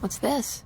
What's this?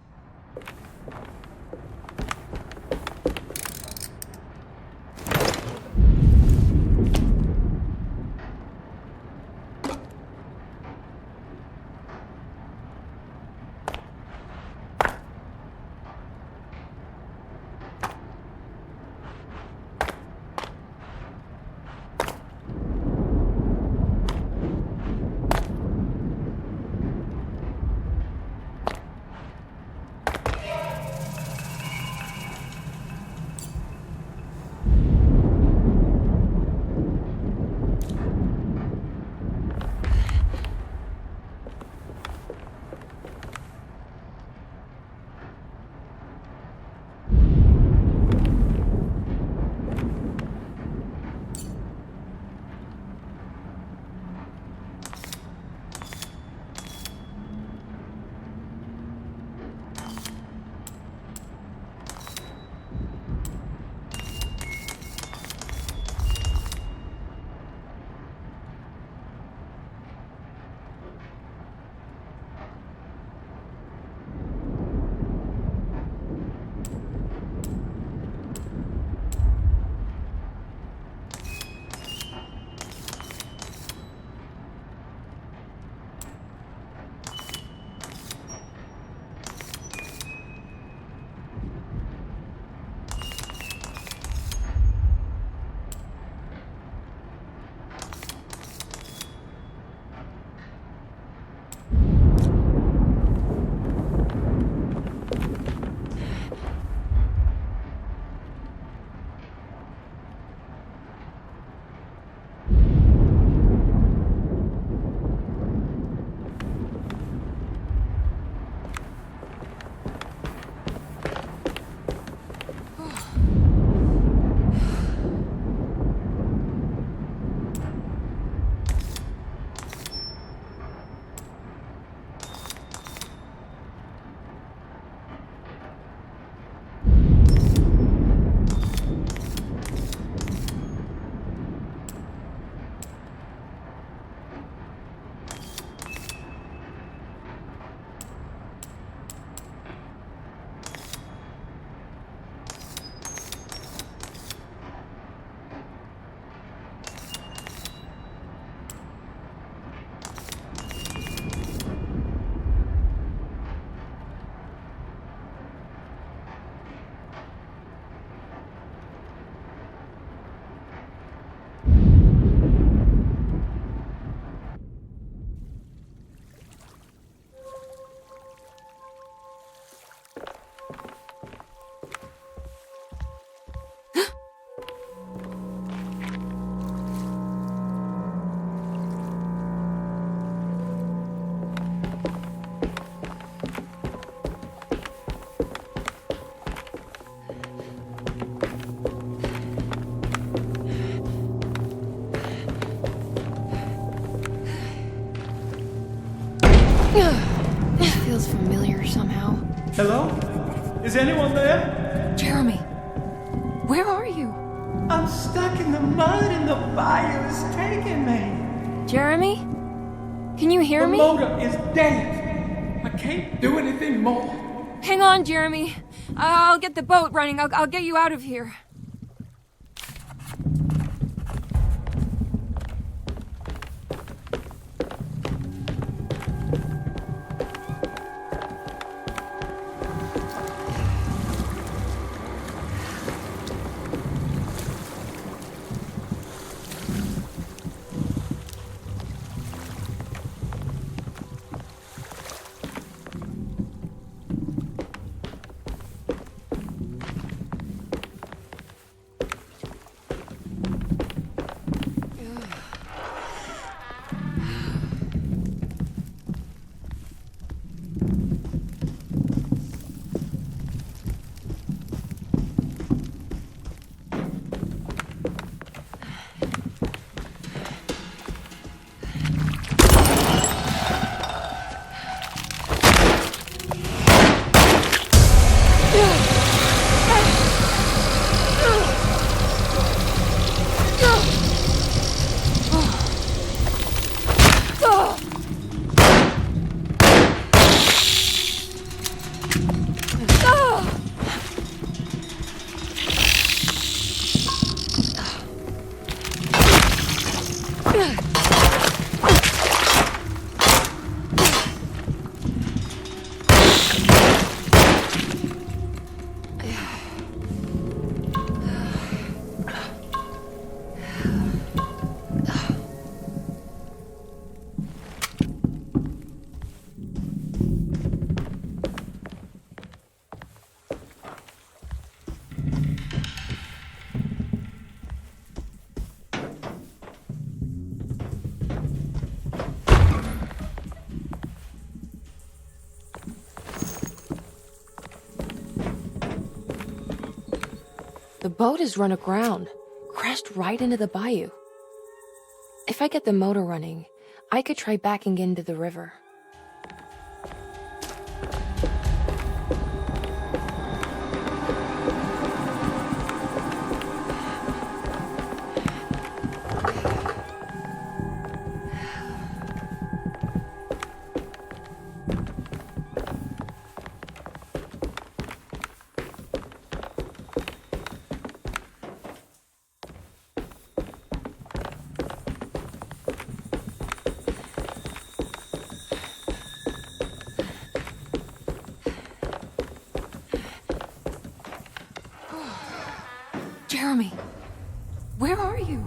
This feels familiar somehow. Hello? Is anyone there? Jeremy, where are you? I'm stuck in the mud and the fire is taking me. Jeremy? Can you hear me? The motor is dead. I can't do anything more. Hang on, Jeremy. I'll get the boat running. I'll get you out of here. boat is run aground, crashed right into the bayou. If I get the motor running, I could try backing into the river. Jeremy, where are you?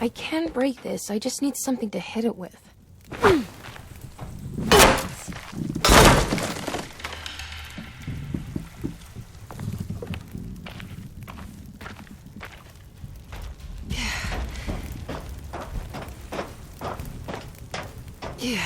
I can break this, I just need something to hit it with. Yeah.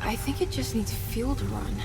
I think it just needs fuel to run.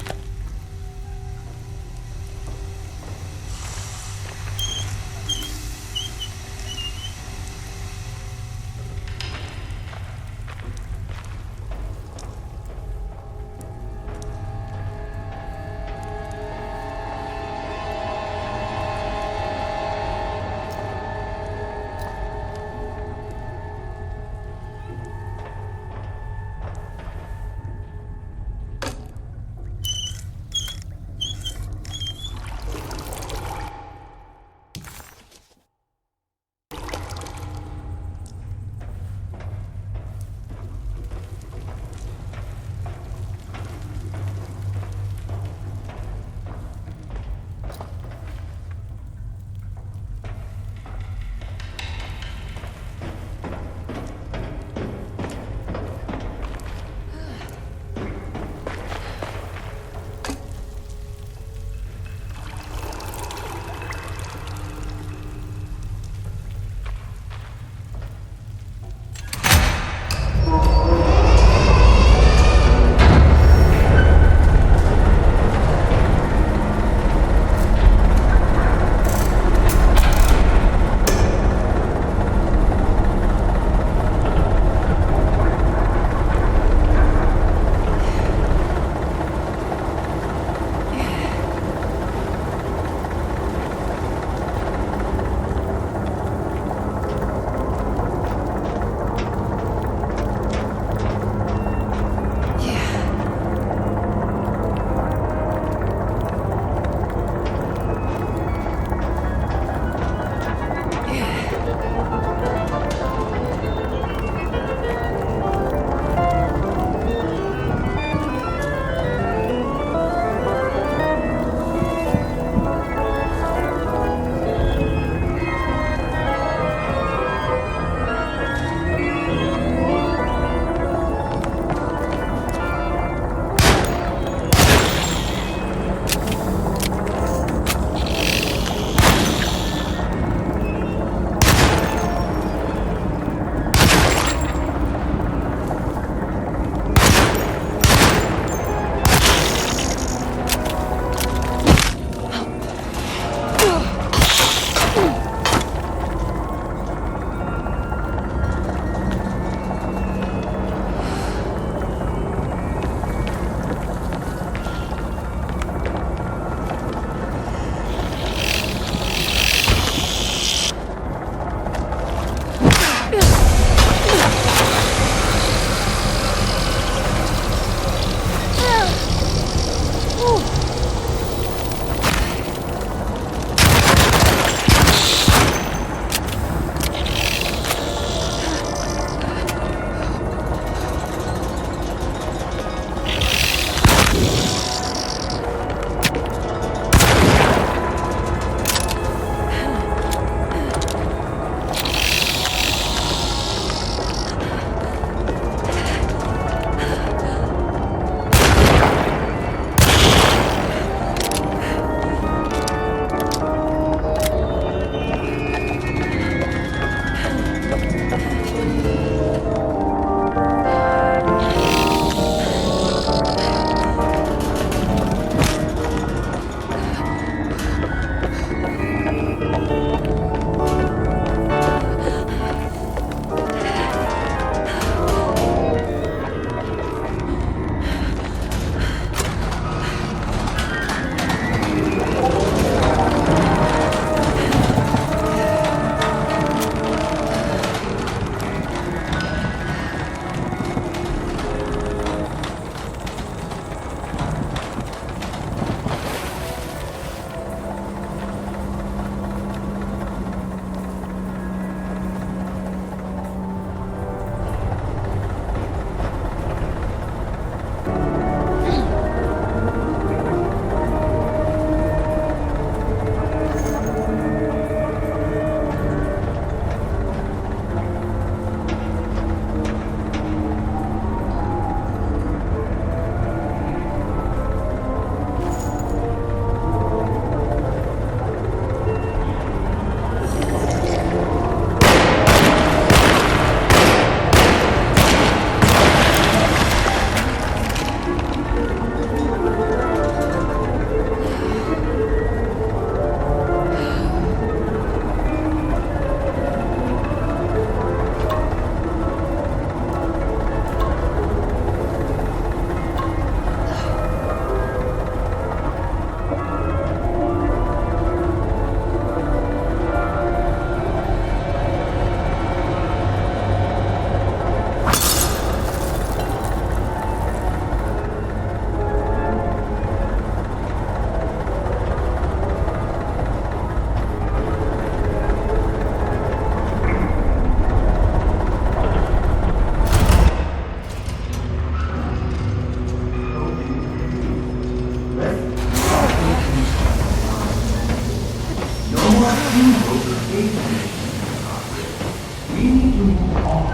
need to move on.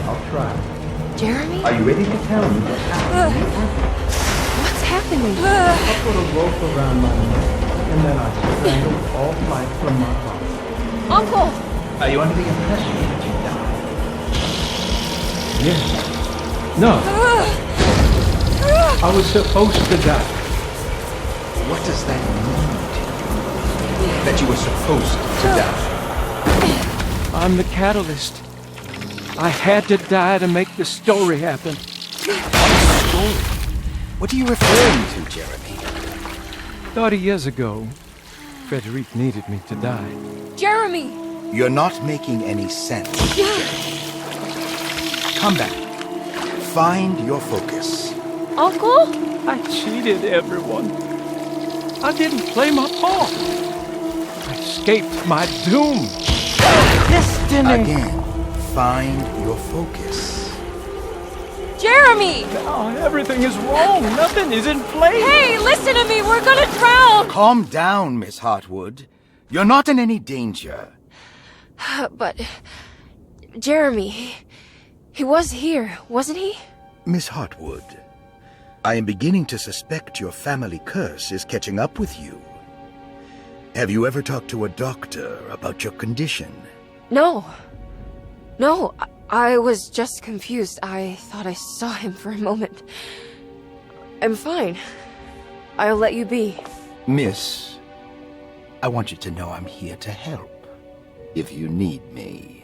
I'll try. Jeremy? Are you ready to tell me what happened? What's happening? I put a rope around my neck, and then I strangled all life from my body. Uncle! Are you under the impression that you died? Yes. No. I was supposed to die. What does that mean to you? That you were supposed to die? I'm the catalyst. I had to die to make the story happen. Story? What are you referring to, Jeremy? 30 years ago, Frederic needed me to die. Jeremy! You're not making any sense, Jeremy. Come back. Find your focus. Uncle? I cheated everyone. I didn't play my part. I escaped my doom. Destiny! Again, find your focus. Jeremy! Now everything is wrong. Nothing is in place. Hey, listen to me! We're gonna drown! Calm down, Miss Hartwood. You're not in any danger. But... Jeremy... He was here, wasn't he? Miss Hartwood, I am beginning to suspect your family curse is catching up with you. Have you ever talked to a doctor about your condition? No. No, I was just confused. I thought I saw him for a moment. I'm fine. I'll let you be. Miss, I want you to know I'm here to help, if you need me.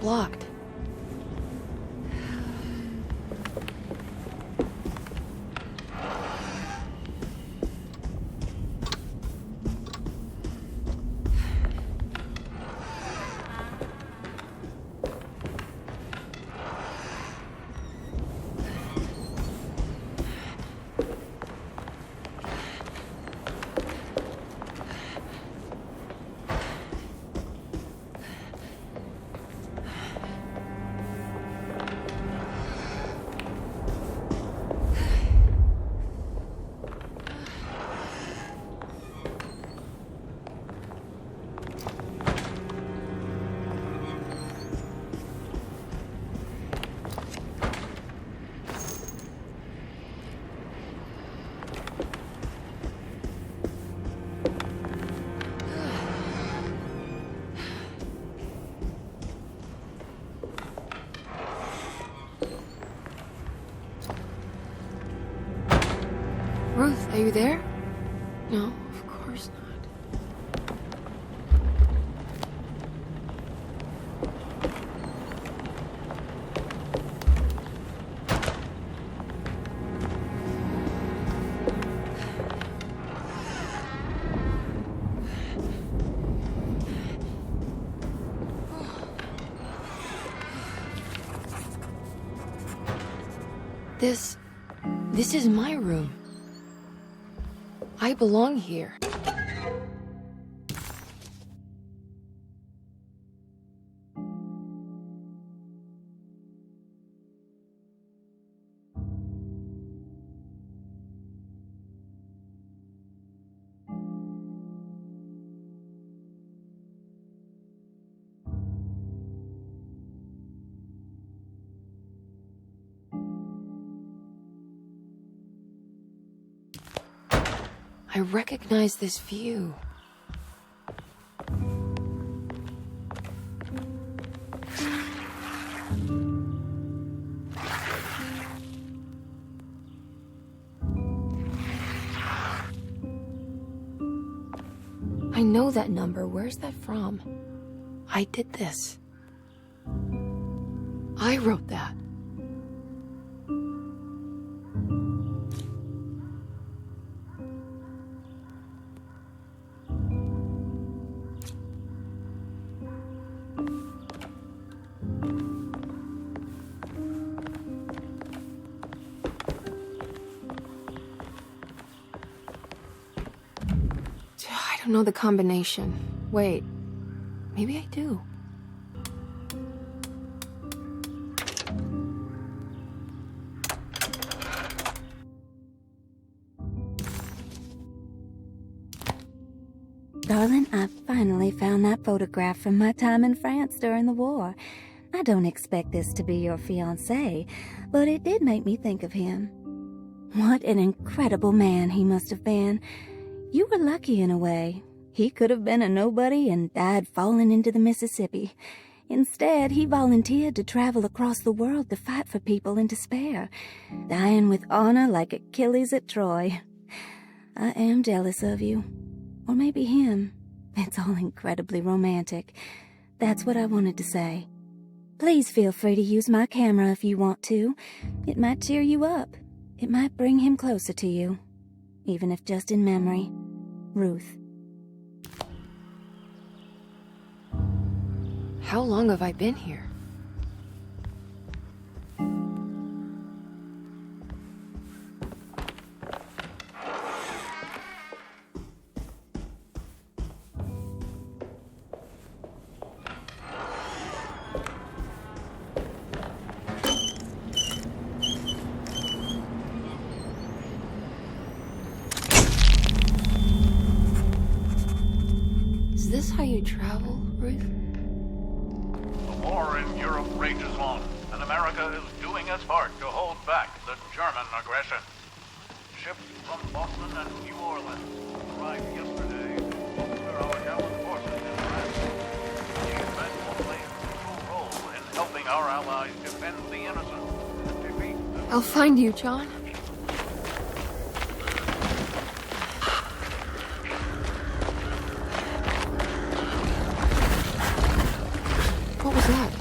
blocked. Ruth, are you there? No, of course not. This is my room. I belong here. I recognize this view. I know that number. Where's that from? I did this. I wrote that. I don't know the combination. Wait, maybe I do. Darling, I finally found that photograph from my time in France during the war. I don't expect this to be your fiancé, but it did make me think of him. What an incredible man he must have been. You were lucky in a way. He could have been a nobody and died falling into the Mississippi. Instead, he volunteered to travel across the world to fight for people in despair, dying with honor like Achilles at Troy. I am jealous of you. Or maybe him. It's all incredibly romantic. That's what I wanted to say. Please feel free to use my camera if you want to. It might cheer you up. It might bring him closer to you. Even if just in memory. Ruth. How long have I been here? Is this how you travel, Ruth? The war in Europe rages on, and America is doing its part to hold back the German aggression. Ships from Boston and New Orleans arrived yesterday to bolster our gallant forces in France. These men will play a crucial role in helping our allies defend the innocent and defeat the... I'll find you, John. What was that?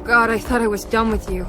God, I thought I was done with you.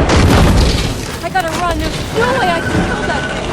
I gotta run. There's no way I can kill that thing.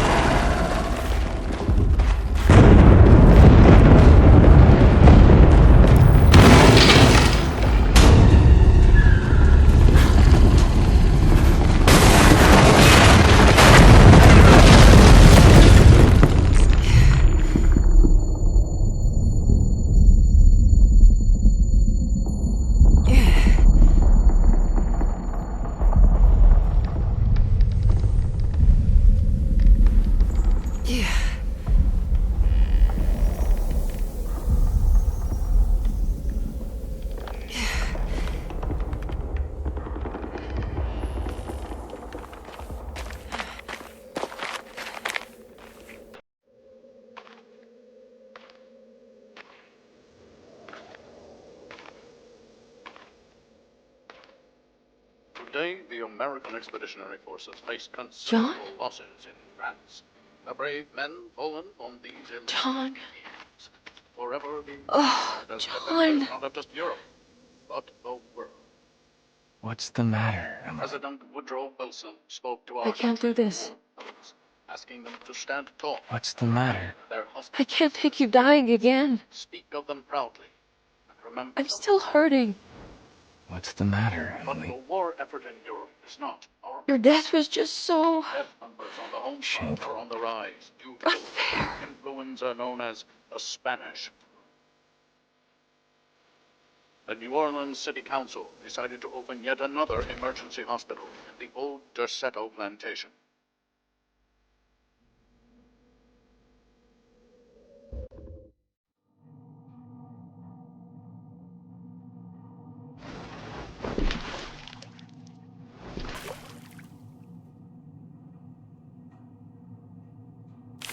Today, the American Expeditionary Forces face considerable John? losses in France. The brave men fallen on these John. fields forever be Oh, as John. defenders not of just Europe, but the world. What's the matter, Emily? President Woodrow Wilson spoke to I our can't do this. soldiers, asking them to stand tall. What's the matter? Their I husbands can't take you dying again. speak of them proudly. And remember I'm still hurting. What's the matter, but the Emily? war effort in Europe is not our Your death was just so death numbers on the home front Shameful. are on the rise due to unfair. influenza known as the Spanish flu. The New Orleans City Council decided to open yet another emergency hospital in the old Derceto plantation.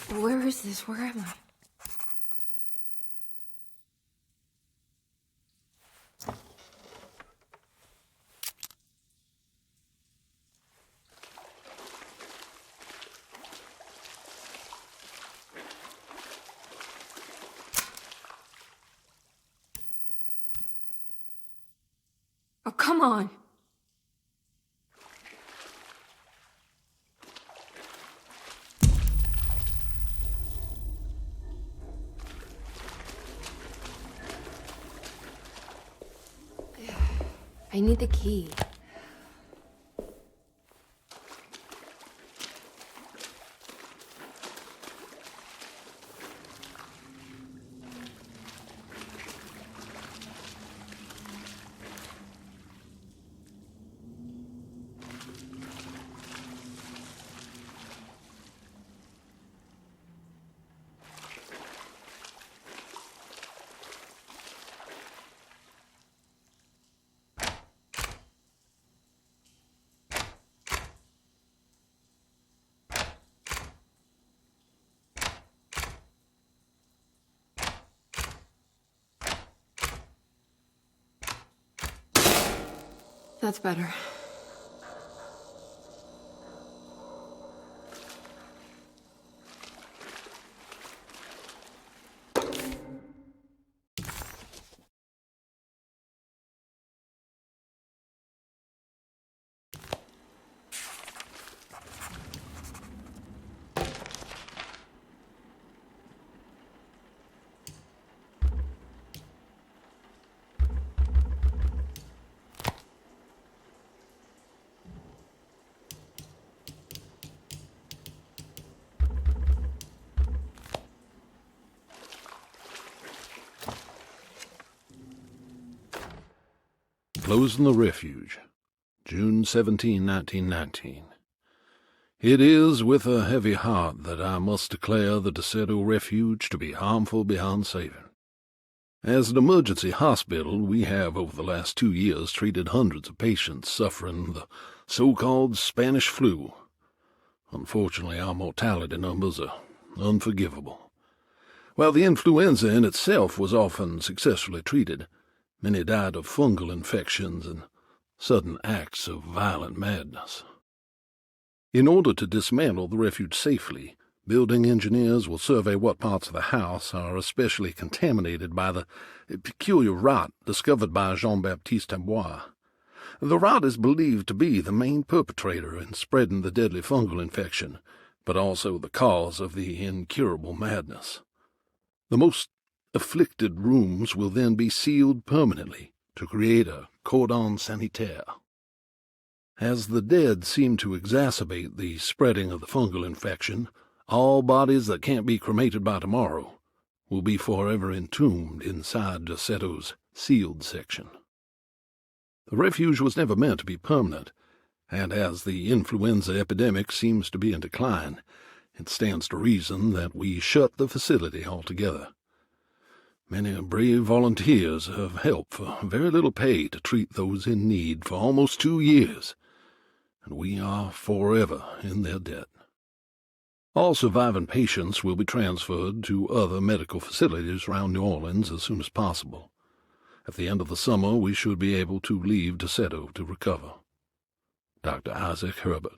Where is this? Where am I? Oh, come on. I need the key. That's better. Closing the refuge, June 17, 1919. It is with a heavy heart that I must declare the Derceto refuge to be harmful beyond saving. As an emergency hospital, we have over the last 2 years treated hundreds of patients suffering the so-called Spanish flu. Unfortunately, our mortality numbers are unforgivable. While the influenza in itself was often successfully treated, many died of fungal infections and sudden acts of violent madness. In order to dismantle the refuge safely, building engineers will survey what parts of the house are especially contaminated by the peculiar rot discovered by Jean-Baptiste Dubois. The rot is believed to be the main perpetrator in spreading the deadly fungal infection, but also the cause of the incurable madness. The most afflicted rooms will then be sealed permanently to create a cordon sanitaire. As the dead seem to exacerbate the spreading of the fungal infection, all bodies that can't be cremated by tomorrow will be forever entombed inside Derceto's sealed section. The refuge was never meant to be permanent, and as the influenza epidemic seems to be in decline, it stands to reason that we shut the facility altogether. Many brave volunteers have helped for very little pay to treat those in need for almost 2 years, and we are forever in their debt. All surviving patients will be transferred to other medical facilities around New Orleans as soon as possible. At the end of the summer, we should be able to leave Derceto to recover. Dr. Isaac Herbert.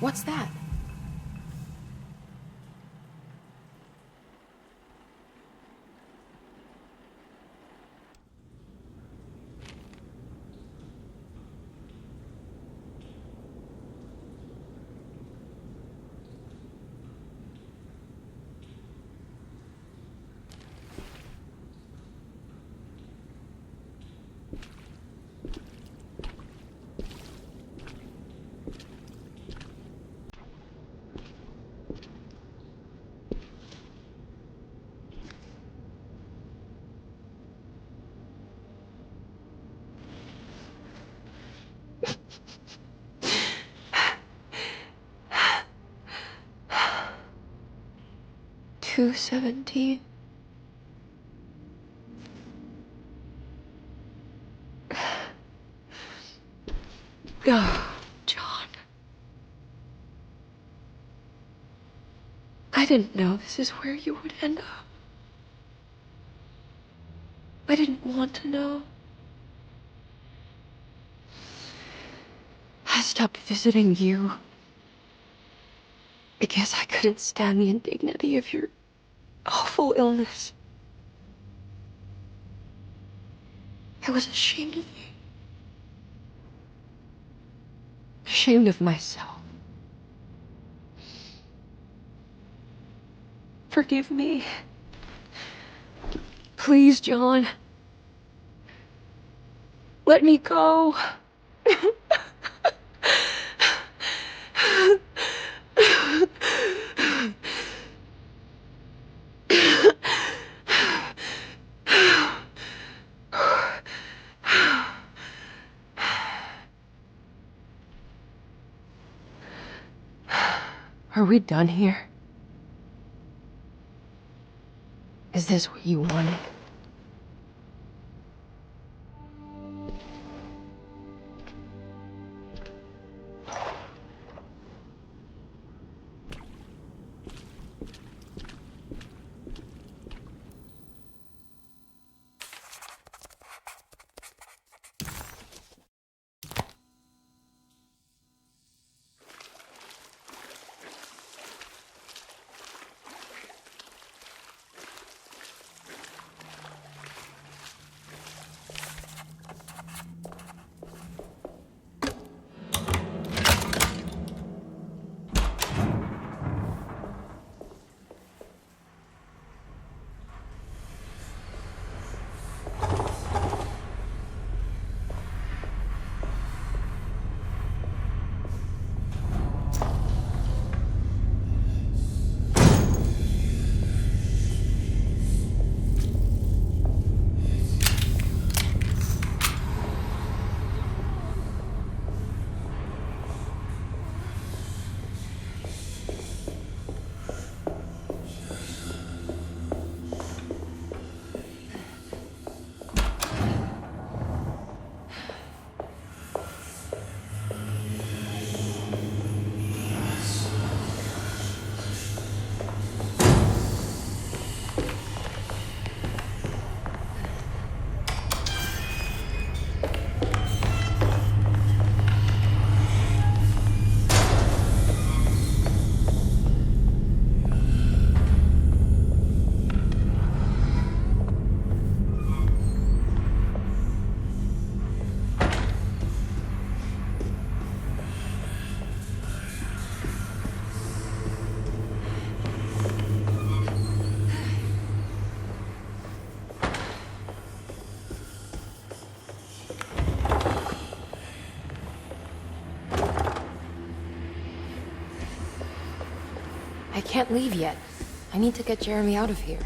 What's that? $2.17. Oh, John. I didn't know this is where you would end up. I didn't want to know. I stopped visiting you because I couldn't stand the indignity of your awful illness. I was ashamed of you. Ashamed of myself. Forgive me. Please, John. Let me go. Are we done here? Is this what you wanted? I can't leave yet. I need to get Jeremy out of here.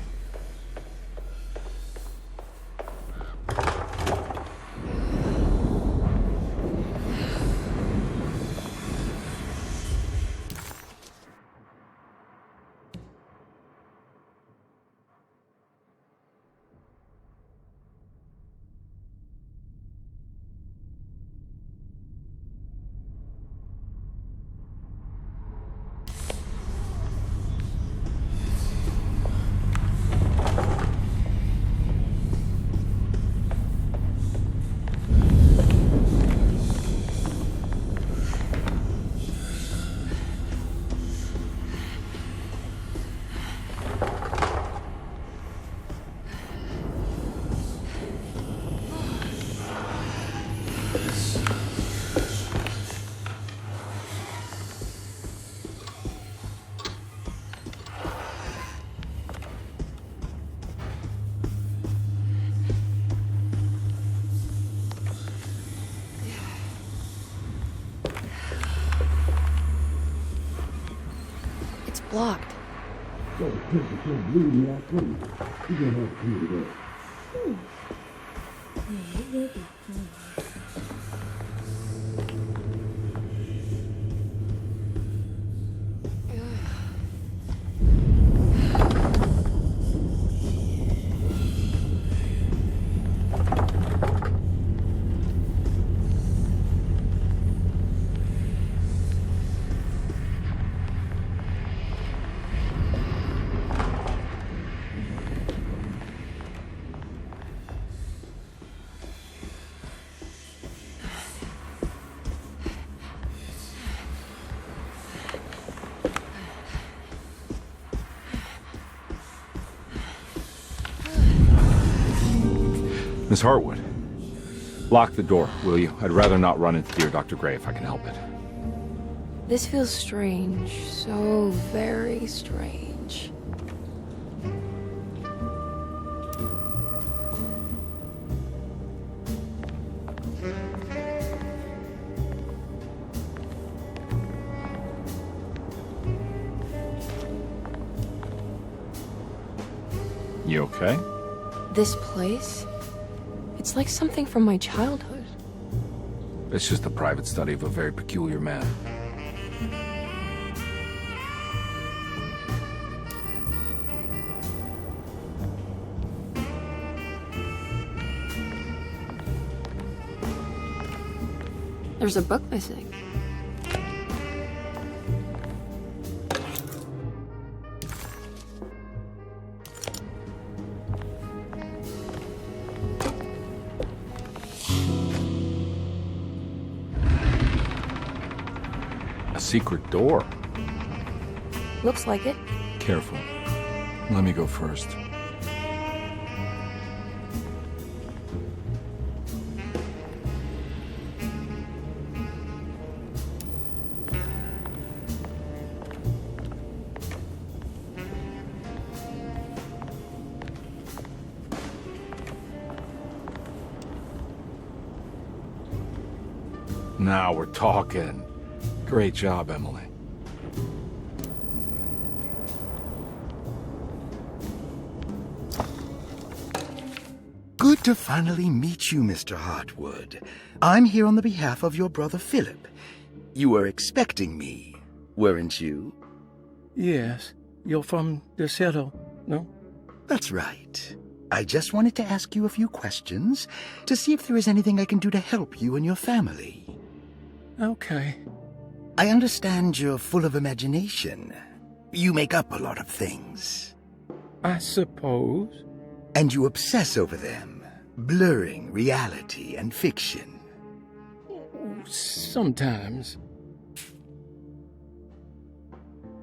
blocked. Miss Hartwood, lock the door, will you? I'd rather not run into dear Dr. Gray if I can help it. This feels strange. So very strange. You okay? This place? It's like something from my childhood. It's just a private study of a very peculiar man. There's a book missing. A secret door. Looks like it. Careful. Let me go first. Now we're talking. Great job, Emily. Good to finally meet you, Mr. Hartwood. I'm here on the behalf of your brother Philip. You were expecting me, weren't you? Yes. You're from Derceto, no? That's right. I just wanted to ask you a few questions to see if there is anything I can do to help you and your family. Okay. I understand you're full of imagination. You make up a lot of things. I suppose. And you obsess over them, blurring reality and fiction. Sometimes.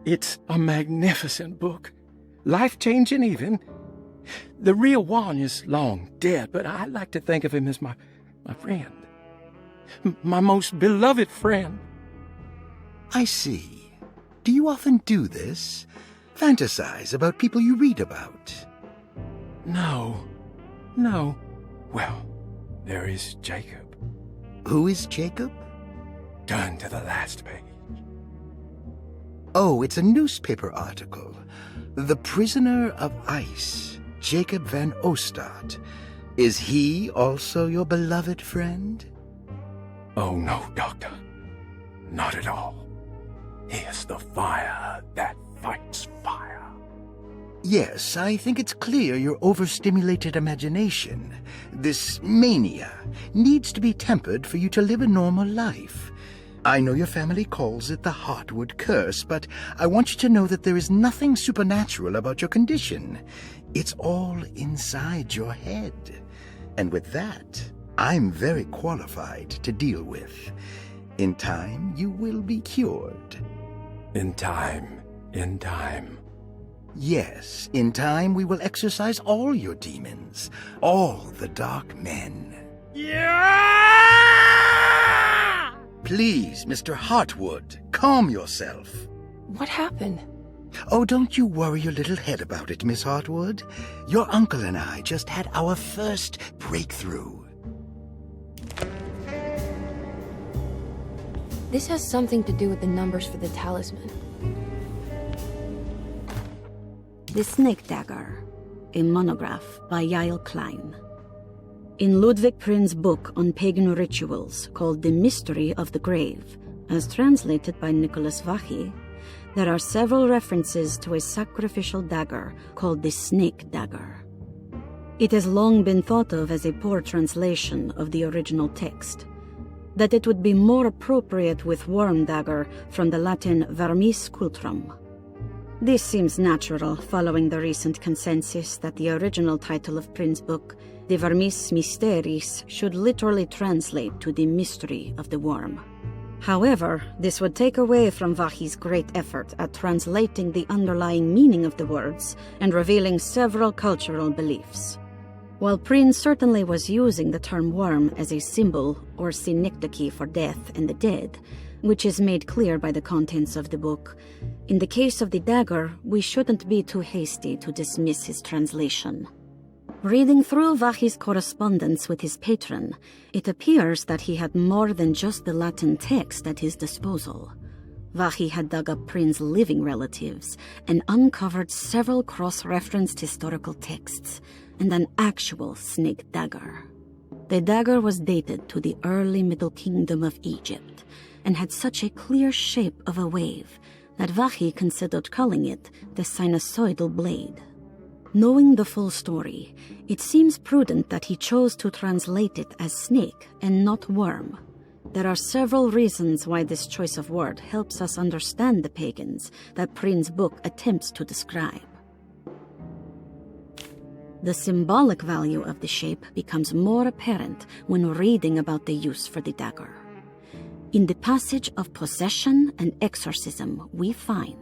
It's a magnificent book. Life-changing even. The real one is long dead, but I like to think of him as my friend. My most beloved friend. I see. Do you often do this? Fantasize about people you read about? No. Well, there is Jacob. Who is Jacob? Turn to the last page. Oh, it's a newspaper article. The Prisoner of Ice, Jacob van Ostad. Is he also your beloved friend? Oh, no, Doctor. Not at all. He is the fire that fights fire. Yes, I think it's clear your overstimulated imagination, this mania, needs to be tempered for you to live a normal life. I know your family calls it the Hartwood curse, but I want you to know that there is nothing supernatural about your condition. It's all inside your head. And with that, I'm very qualified to deal with. In time, you will be cured. In time. Yes, in time we will exorcise all your demons, all the dark men. Yeah! Please, Mr. Hartwood, calm yourself. What happened? Oh, don't you worry your little head about it, Miss Hartwood. Your uncle and I just had our first breakthrough. This has something to do with the numbers for the talisman. The Snake Dagger, a monograph by Yael Klein. In Ludwig Prin's book on pagan rituals called The Mystery of the Grave, as translated by Nicholas Vachy, there are several references to a sacrificial dagger called the Snake Dagger. It has long been thought of as a poor translation of the original text, that it would be more appropriate with worm dagger from the Latin vermis cultrum. This seems natural following the recent consensus that the original title of Prin's book, De Vermis Mysteris, should literally translate to the mystery of the worm. However, this would take away from Vachy's great effort at translating the underlying meaning of the words and revealing several cultural beliefs. While Prin certainly was using the term worm as a symbol or synecdoche for death and the dead, which is made clear by the contents of the book, in the case of the dagger, we shouldn't be too hasty to dismiss his translation. Reading through Vachy's correspondence with his patron, it appears that he had more than just the Latin text at his disposal. Vachy had dug up Prin's living relatives and uncovered several cross-referenced historical texts and an actual snake dagger. The dagger was dated to the early Middle Kingdom of Egypt and had such a clear shape of a wave that Vachy considered calling it the sinusoidal blade. Knowing the full story, it seems prudent that he chose to translate it as snake and not worm. There are several reasons why this choice of word helps us understand the pagans that Prin's book attempts to describe. The symbolic value of the shape becomes more apparent when reading about the use for the dagger. In the passage of possession and exorcism, we find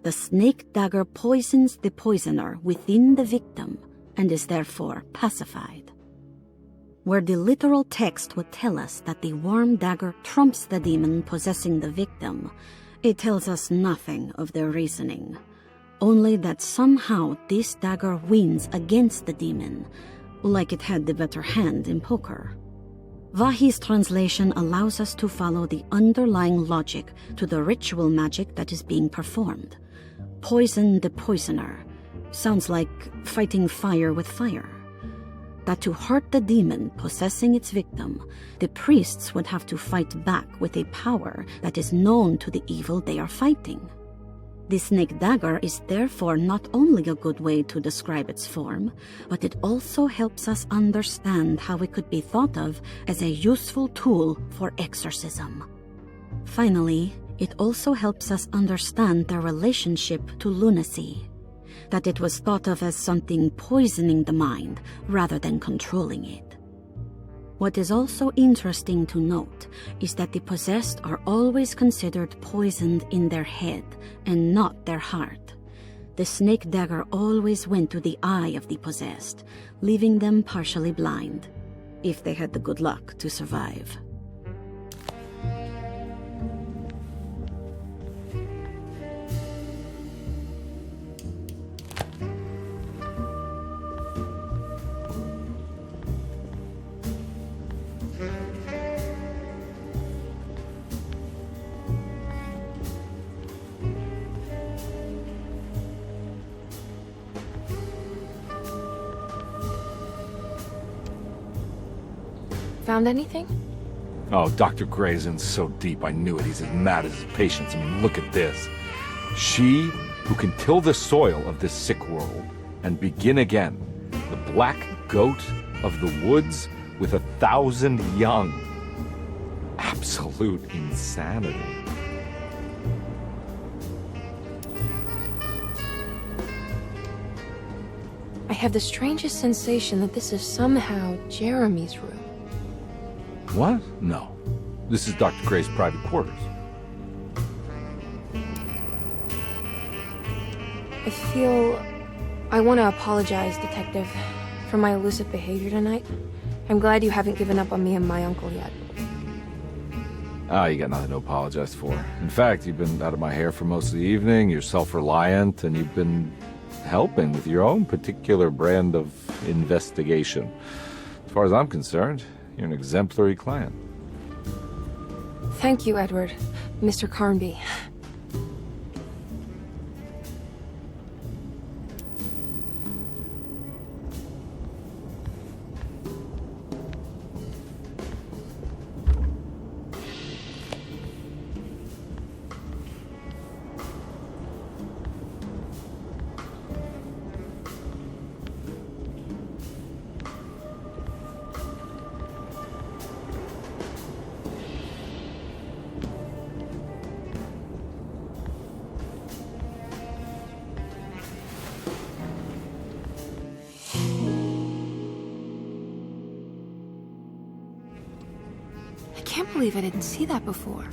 the snake dagger poisons the poisoner within the victim and is therefore pacified. Where the literal text would tell us that the worm dagger trumps the demon possessing the victim, it tells us nothing of their reasoning, only that somehow this dagger wins against the demon, like it had the better hand in poker. Vachy's translation allows us to follow the underlying logic to the ritual magic that is being performed. Poison the poisoner sounds like fighting fire with fire. That to hurt the demon possessing its victim, the priests would have to fight back with a power that is known to the evil they are fighting. The snake dagger is therefore not only a good way to describe its form, but it also helps us understand how it could be thought of as a useful tool for exorcism. Finally, it also helps us understand their relationship to lunacy, that it was thought of as something poisoning the mind rather than controlling it. What is also interesting to note is that the possessed are always considered poisoned in their head and not their heart. The snake dagger always went to the eye of the possessed, leaving them partially blind, if they had the good luck to survive. Found anything? Oh, Dr. Gray's in so deep, I knew it. He's as mad as his patients. I mean, look at this. She who can till the soil of this sick world and begin again, the black goat of the woods with 1,000 young. Absolute insanity. I have the strangest sensation that this is somehow Jeremy's room. What? No. This is Dr. Gray's private quarters. I want to apologize, Detective, for my elusive behavior tonight. I'm glad you haven't given up on me and my uncle yet. You got nothing to apologize for. In fact, you've been out of my hair for most of the evening, you're self-reliant, and you've been helping with your own particular brand of investigation. As far as I'm concerned, you're an exemplary client. Thank you, Edward. Mr. Carnby. believe I didn't see that before.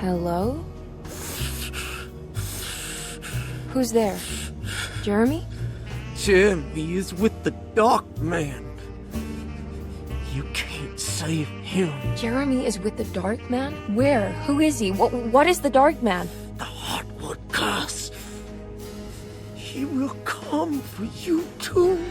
Hello? Who's there? Jeremy? Jeremy is with the Dark Man. You can't save him. Jeremy is with the Dark Man? Where? Who is he? What is the Dark Man? The Hartwood curse. He will come for you too.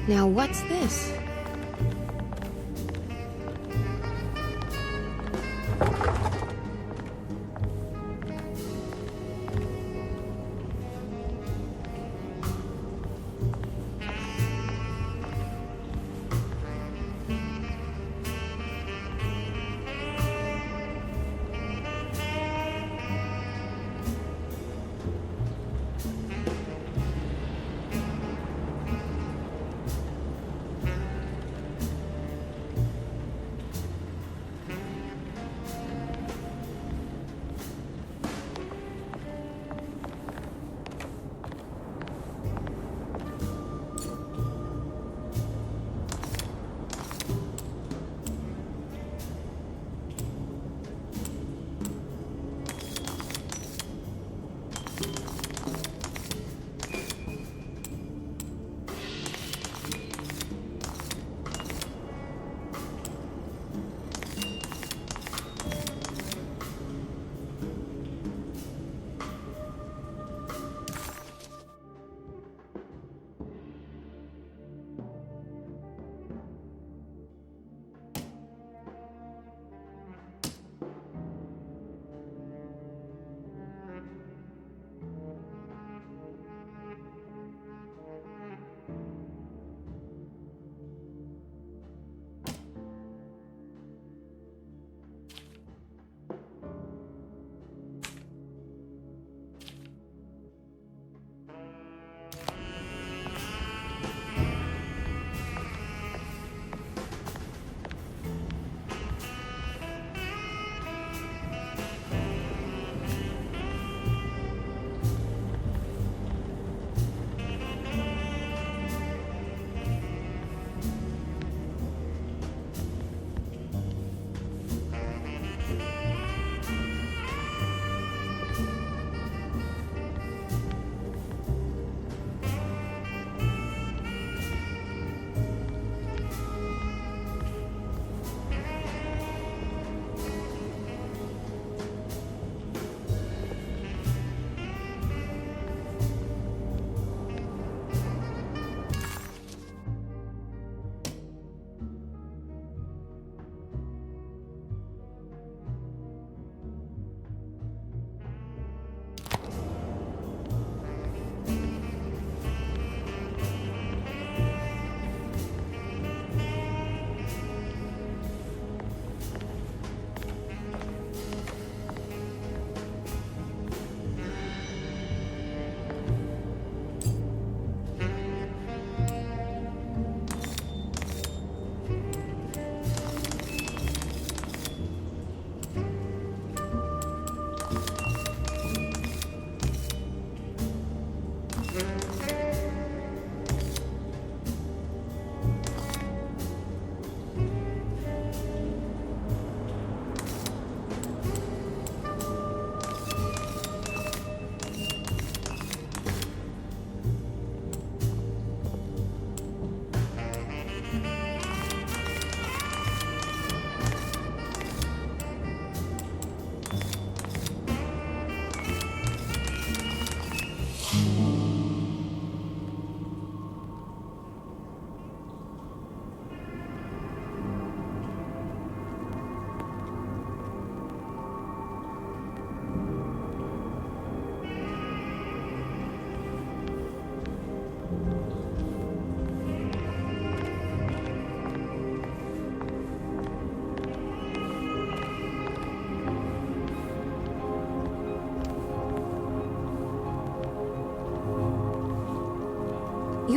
Now what's this?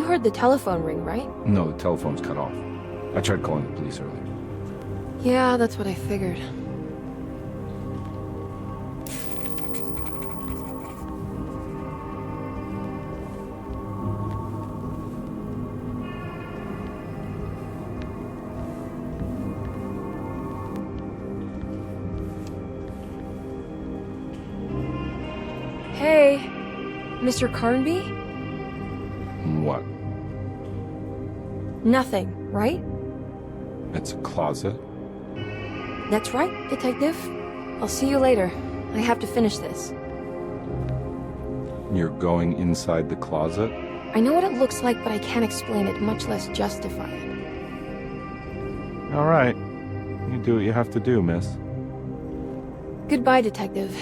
heard the telephone ring, right? No, the telephone's cut off. I tried calling the police earlier. Yeah, that's what I figured. Hey, Mr. Carnby? What? Nothing, right? It's a closet? That's right, Detective. I'll see you later. I have to finish this. You're going inside the closet? I know what it looks like, but I can't explain it, much less justify it. All right. You do what you have to do, miss. Goodbye, Detective.